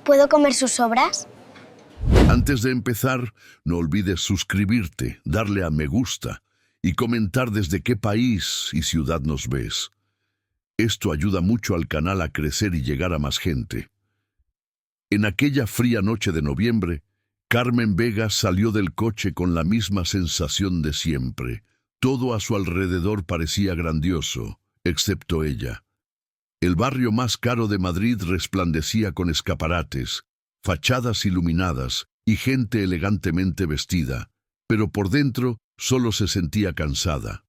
¿Puedo comer sus obras? Antes de empezar, no olvides suscribirte, darle a me gusta y comentar desde qué país y ciudad nos ves. Esto ayuda mucho al canal a crecer y llegar a más gente. En aquella fría noche de noviembre, Carmen Vega salió del coche con la misma sensación de siempre. Todo a su alrededor parecía grandioso, excepto ella. El barrio más caro de Madrid resplandecía con escaparates, fachadas iluminadas y gente elegantemente vestida, pero por dentro solo se sentía cansada.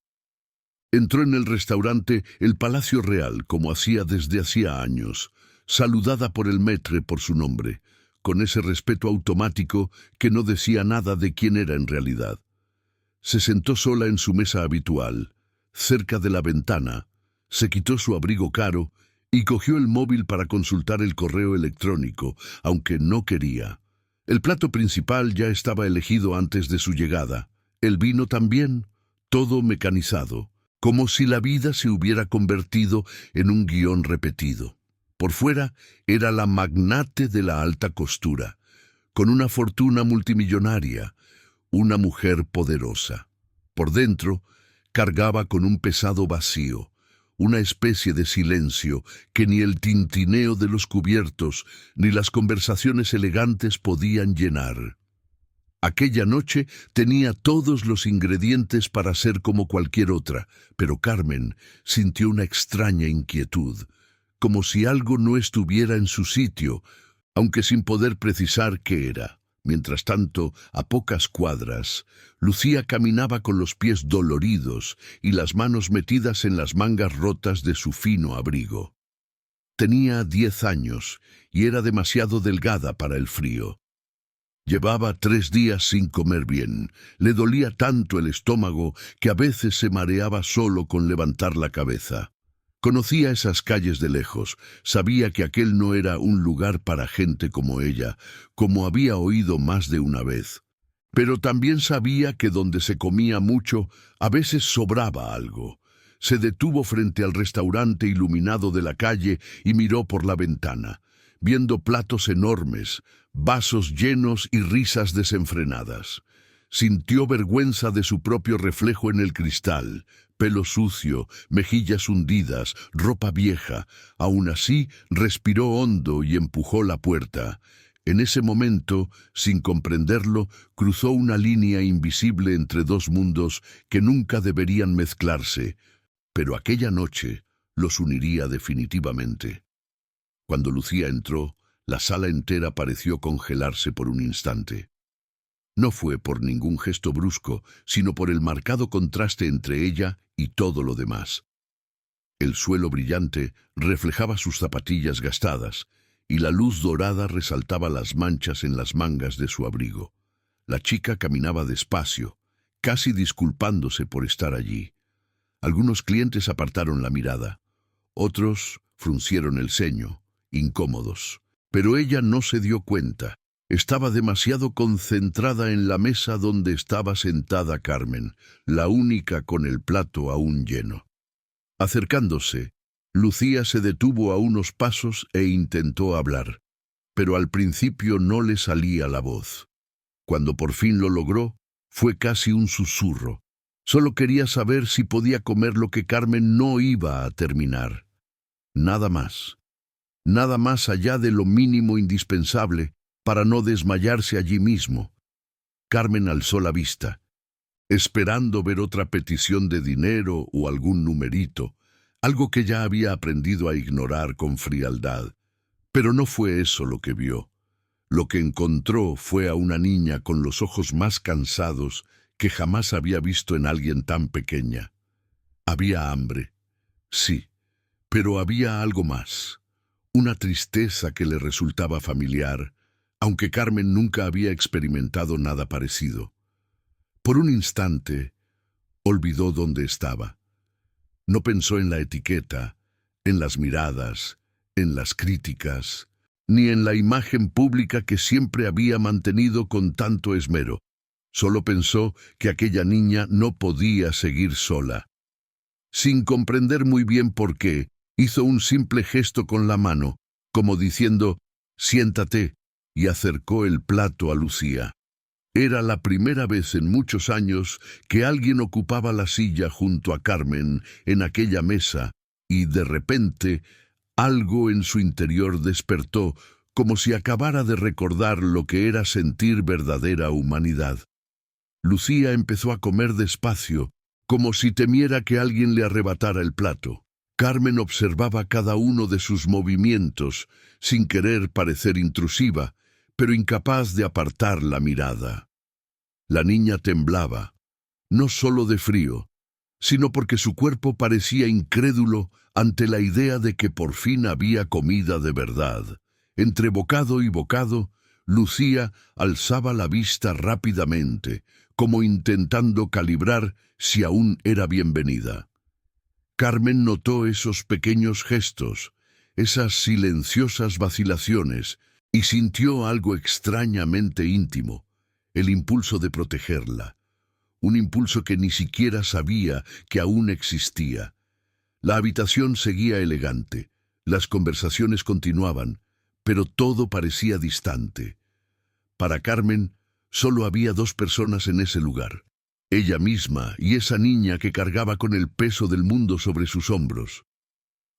Entró en el restaurante El Palacio Real, como hacía desde hacía años, saludada por el maître por su nombre, con ese respeto automático que no decía nada de quién era en realidad. Se sentó sola en su mesa habitual, cerca de la ventana, se quitó su abrigo caro y cogió el móvil para consultar el correo electrónico, aunque no quería. El plato principal ya estaba elegido antes de su llegada, el vino también, todo mecanizado, como si la vida se hubiera convertido en un guión repetido. Por fuera era la magnate de la alta costura, con una fortuna multimillonaria, una mujer poderosa. Por dentro, cargaba con un pesado vacío, una especie de silencio que ni el tintineo de los cubiertos ni las conversaciones elegantes podían llenar. Aquella noche tenía todos los ingredientes para ser como cualquier otra, pero Carmen sintió una extraña inquietud, como si algo no estuviera en su sitio, aunque sin poder precisar qué era. Mientras tanto, a pocas cuadras, Lucía caminaba con los pies doloridos y las manos metidas en las mangas rotas de su fino abrigo. Tenía 10 años y era demasiado delgada para el frío. Llevaba 3 días sin comer bien. Le dolía tanto el estómago que a veces se mareaba solo con levantar la cabeza. Conocía esas calles de lejos, sabía que aquel no era un lugar para gente como ella, como había oído más de una vez. Pero también sabía que donde se comía mucho, a veces sobraba algo. Se detuvo frente al restaurante iluminado de la calle y miró por la ventana, viendo platos enormes, vasos llenos y risas desenfrenadas. Sintió vergüenza de su propio reflejo en el cristal, pelo sucio, mejillas hundidas, ropa vieja. Aún así, respiró hondo y empujó la puerta. En ese momento, sin comprenderlo, cruzó una línea invisible entre dos mundos que nunca deberían mezclarse, pero aquella noche los uniría definitivamente. Cuando Lucía entró, la sala entera pareció congelarse por un instante. No fue por ningún gesto brusco, sino por el marcado contraste entre ella y todo lo demás. El suelo brillante reflejaba sus zapatillas gastadas, y la luz dorada resaltaba las manchas en las mangas de su abrigo. La chica caminaba despacio, casi disculpándose por estar allí. Algunos clientes apartaron la mirada, otros fruncieron el ceño, incómodos. Pero ella no se dio cuenta. Estaba demasiado concentrada en la mesa donde estaba sentada Carmen, la única con el plato aún lleno. Acercándose, Lucía se detuvo a unos pasos e intentó hablar, pero al principio no le salía la voz. Cuando por fin lo logró, fue casi un susurro. Solo quería saber si podía comer lo que Carmen no iba a terminar. Nada más. Nada más allá de lo mínimo indispensable para no desmayarse allí mismo. Carmen alzó la vista, esperando ver otra petición de dinero o algún numerito, algo que ya había aprendido a ignorar con frialdad. Pero no fue eso lo que vio. Lo que encontró fue a una niña con los ojos más cansados que jamás había visto en alguien tan pequeña. Había hambre, sí, pero había algo más. Una tristeza que le resultaba familiar, aunque Carmen nunca había experimentado nada parecido. Por un instante, olvidó dónde estaba. No pensó en la etiqueta, en las miradas, en las críticas, ni en la imagen pública que siempre había mantenido con tanto esmero. Solo pensó que aquella niña no podía seguir sola. Sin comprender muy bien por qué, hizo un simple gesto con la mano, como diciendo, Siéntate, y acercó el plato a Lucía. Era la primera vez en muchos años que alguien ocupaba la silla junto a Carmen en aquella mesa, y de repente algo en su interior despertó, como si acabara de recordar lo que era sentir verdadera humanidad. Lucía empezó a comer despacio, como si temiera que alguien le arrebatara el plato. Carmen observaba cada uno de sus movimientos, sin querer parecer intrusiva, pero incapaz de apartar la mirada. La niña temblaba, no solo de frío, sino porque su cuerpo parecía incrédulo ante la idea de que por fin había comida de verdad. Entre bocado y bocado, Lucía alzaba la vista rápidamente, como intentando calibrar si aún era bienvenida. Carmen notó esos pequeños gestos, esas silenciosas vacilaciones, y sintió algo extrañamente íntimo, el impulso de protegerla, un impulso que ni siquiera sabía que aún existía. La habitación seguía elegante, las conversaciones continuaban, pero todo parecía distante. Para Carmen, solo había dos personas en ese lugar, ella misma y esa niña que cargaba con el peso del mundo sobre sus hombros.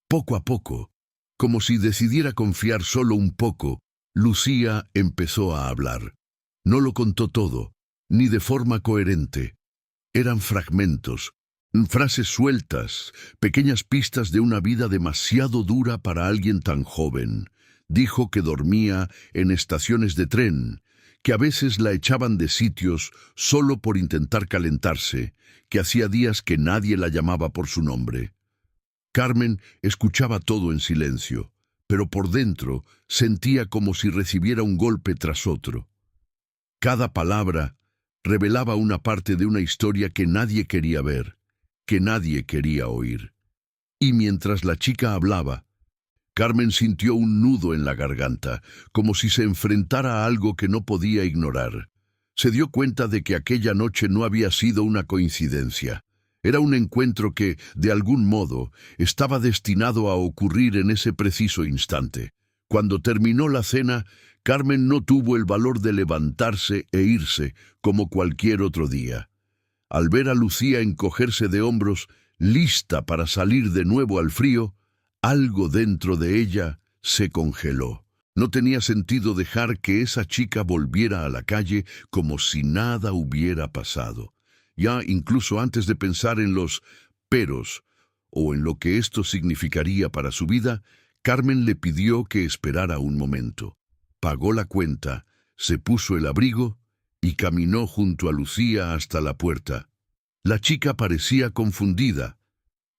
Poco a poco, como si decidiera confiar solo un poco, Lucía empezó a hablar. No lo contó todo, ni de forma coherente. Eran fragmentos, frases sueltas, pequeñas pistas de una vida demasiado dura para alguien tan joven. Dijo que dormía en estaciones de tren, que a veces la echaban de sitios solo por intentar calentarse, que hacía días que nadie la llamaba por su nombre. Carmen escuchaba todo en silencio, pero por dentro sentía como si recibiera un golpe tras otro. Cada palabra revelaba una parte de una historia que nadie quería ver, que nadie quería oír. Y mientras la chica hablaba, Carmen sintió un nudo en la garganta, como si se enfrentara a algo que no podía ignorar. Se dio cuenta de que aquella noche no había sido una coincidencia. Era un encuentro que, de algún modo, estaba destinado a ocurrir en ese preciso instante. Cuando terminó la cena, Carmen no tuvo el valor de levantarse e irse como cualquier otro día. Al ver a Lucía encogerse de hombros, lista para salir de nuevo al frío, algo dentro de ella se congeló. No tenía sentido dejar que esa chica volviera a la calle como si nada hubiera pasado. Ya incluso antes de pensar en los peros o en lo que esto significaría para su vida, Carmen le pidió que esperara un momento. Pagó la cuenta, se puso el abrigo y caminó junto a Lucía hasta la puerta. La chica parecía confundida,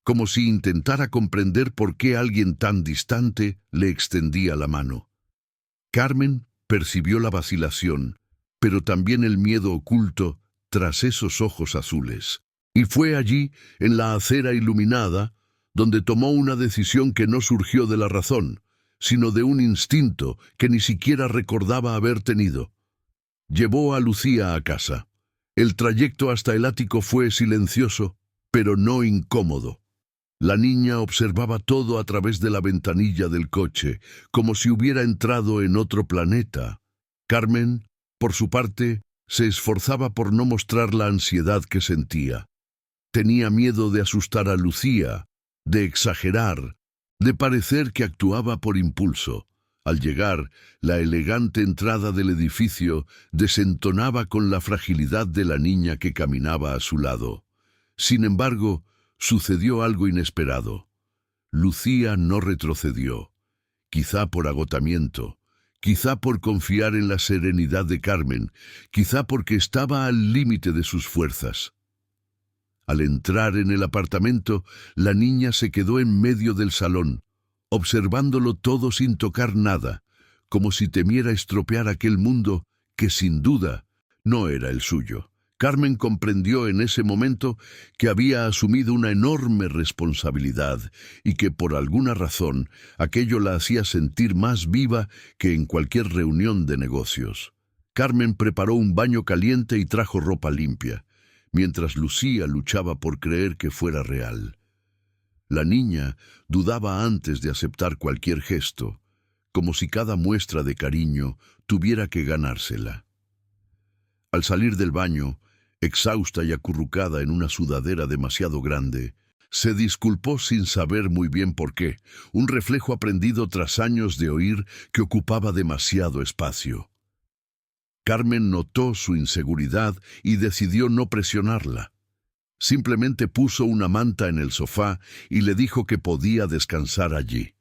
como si intentara comprender por qué alguien tan distante le extendía la mano. Carmen percibió la vacilación, pero también el miedo oculto tras esos ojos azules. Y fue allí, en la acera iluminada, donde tomó una decisión que no surgió de la razón, sino de un instinto que ni siquiera recordaba haber tenido. Llevó a Lucía a casa. El trayecto hasta el ático fue silencioso, pero no incómodo. La niña observaba todo a través de la ventanilla del coche, como si hubiera entrado en otro planeta. Carmen, por su parte, se esforzaba por no mostrar la ansiedad que sentía. Tenía miedo de asustar a Lucía, de exagerar, de parecer que actuaba por impulso. Al llegar, la elegante entrada del edificio desentonaba con la fragilidad de la niña que caminaba a su lado. Sin embargo, sucedió algo inesperado. Lucía no retrocedió, quizá por agotamiento, quizá por confiar en la serenidad de Carmen, quizá porque estaba al límite de sus fuerzas. Al entrar en el apartamento, la niña se quedó en medio del salón, observándolo todo sin tocar nada, como si temiera estropear aquel mundo que sin duda no era el suyo. Carmen comprendió en ese momento que había asumido una enorme responsabilidad y que por alguna razón aquello la hacía sentir más viva que en cualquier reunión de negocios. Carmen preparó un baño caliente y trajo ropa limpia, mientras Lucía luchaba por creer que fuera real. La niña dudaba antes de aceptar cualquier gesto. como si cada muestra de cariño tuviera que ganársela. Al salir del baño, exhausta y acurrucada en una sudadera demasiado grande, se disculpó sin saber muy bien por qué, un reflejo aprendido tras años de oír que ocupaba demasiado espacio. Carmen notó su inseguridad y decidió no presionarla. Simplemente puso una manta en el sofá y le dijo que podía descansar allí.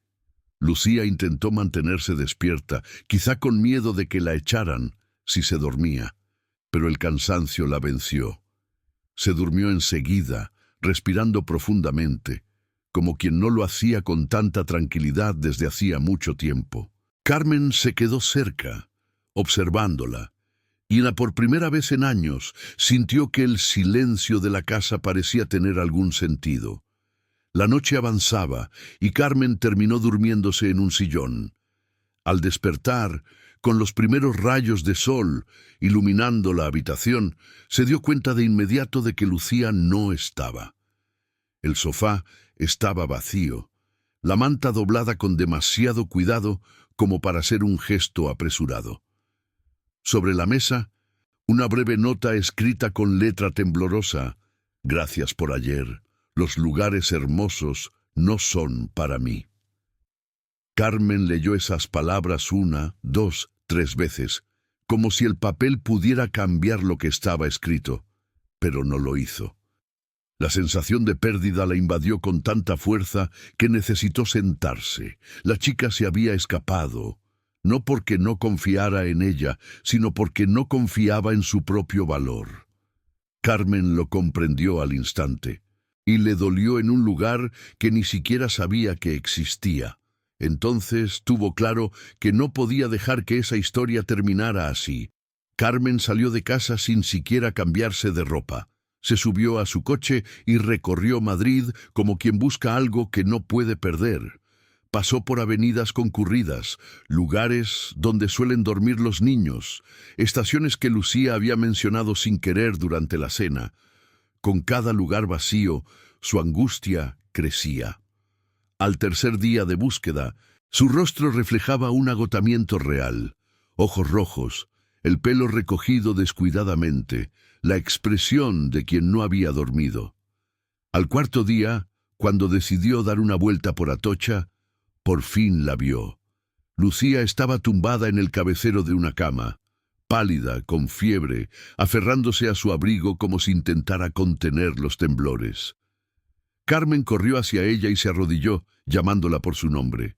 Lucía intentó mantenerse despierta, quizá con miedo de que la echaran si se dormía, pero el cansancio la venció. Se durmió enseguida, respirando profundamente, como quien no lo hacía con tanta tranquilidad desde hacía mucho tiempo. Carmen se quedó cerca, observándola, y por primera vez en años sintió que el silencio de la casa parecía tener algún sentido. La noche avanzaba y Carmen terminó durmiéndose en un sillón. Al despertar, con los primeros rayos de sol iluminando la habitación, se dio cuenta de inmediato de que Lucía no estaba. El sofá estaba vacío, la manta doblada con demasiado cuidado como para ser un gesto apresurado. Sobre la mesa, una breve nota escrita con letra temblorosa: «Gracias por ayer. Los lugares hermosos no son para mí». Carmen leyó esas palabras 1, 2, 3 veces, como si el papel pudiera cambiar lo que estaba escrito, pero no lo hizo. La sensación de pérdida la invadió con tanta fuerza que necesitó sentarse. La chica se había escapado, no porque no confiara en ella, sino porque no confiaba en su propio valor. Carmen lo comprendió al instante, y le dolió en un lugar que ni siquiera sabía que existía. Entonces tuvo claro que no podía dejar que esa historia terminara así. Carmen salió de casa sin siquiera cambiarse de ropa. Se subió a su coche y recorrió Madrid como quien busca algo que no puede perder. Pasó por avenidas concurridas, lugares donde suelen dormir los niños, estaciones que Lucía había mencionado sin querer durante la cena. Con cada lugar vacío, su angustia crecía. Al tercer día de búsqueda, su rostro reflejaba un agotamiento real. Ojos rojos, el pelo recogido descuidadamente, la expresión de quien no había dormido. Al cuarto día, cuando decidió dar una vuelta por Atocha, por fin la vio. Lucía estaba tumbada en el cabecero de una cama, pálida, con fiebre, aferrándose a su abrigo como si intentara contener los temblores. Carmen corrió hacia ella y se arrodilló, llamándola por su nombre.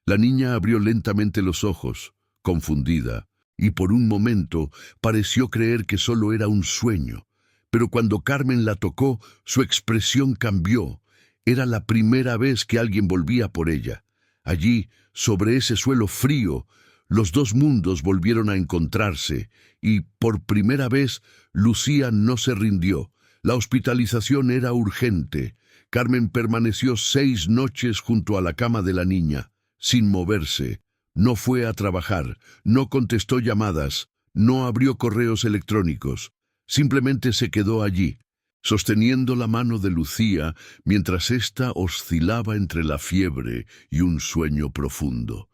La niña abrió lentamente los ojos, confundida, y por un momento pareció creer que solo era un sueño. Pero cuando Carmen la tocó, su expresión cambió. Era la primera vez que alguien volvía por ella. Allí, sobre ese suelo frío, los dos mundos volvieron a encontrarse, y por primera vez Lucía no se rindió. La hospitalización era urgente. Carmen permaneció 6 noches junto a la cama de la niña, sin moverse. No fue a trabajar, no contestó llamadas, no abrió correos electrónicos. Simplemente se quedó allí, sosteniendo la mano de Lucía mientras ésta oscilaba entre la fiebre y un sueño profundo.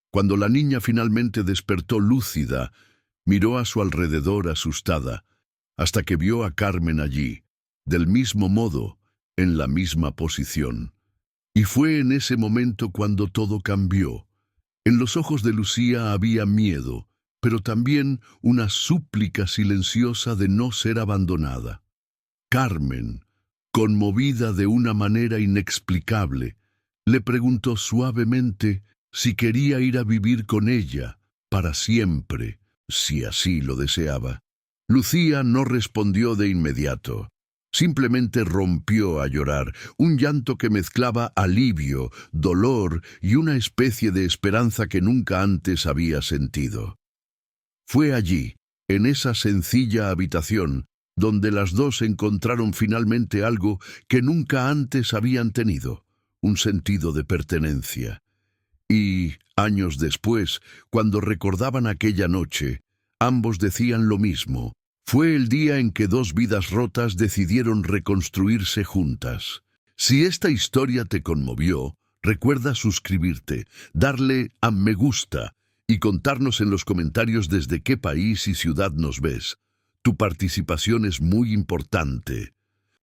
Cuando la niña finalmente despertó lúcida, miró a su alrededor asustada, hasta que vio a Carmen allí, del mismo modo, en la misma posición. Y fue en ese momento cuando todo cambió. En los ojos de Lucía había miedo, pero también una súplica silenciosa de no ser abandonada. Carmen, conmovida de una manera inexplicable, le preguntó suavemente si quería ir a vivir con ella, para siempre, si así lo deseaba. Lucía no respondió de inmediato. Simplemente rompió a llorar, un llanto que mezclaba alivio, dolor y una especie de esperanza que nunca antes había sentido. Fue allí, en esa sencilla habitación, donde las dos encontraron finalmente algo que nunca antes habían tenido, un sentido de pertenencia. Y, años después, cuando recordaban aquella noche, ambos decían lo mismo. Fue el día en que dos vidas rotas decidieron reconstruirse juntas. Si esta historia te conmovió, Recuerda suscribirte, darle a me gusta y contarnos en los comentarios desde qué país y ciudad nos ves. Tu participación es muy importante.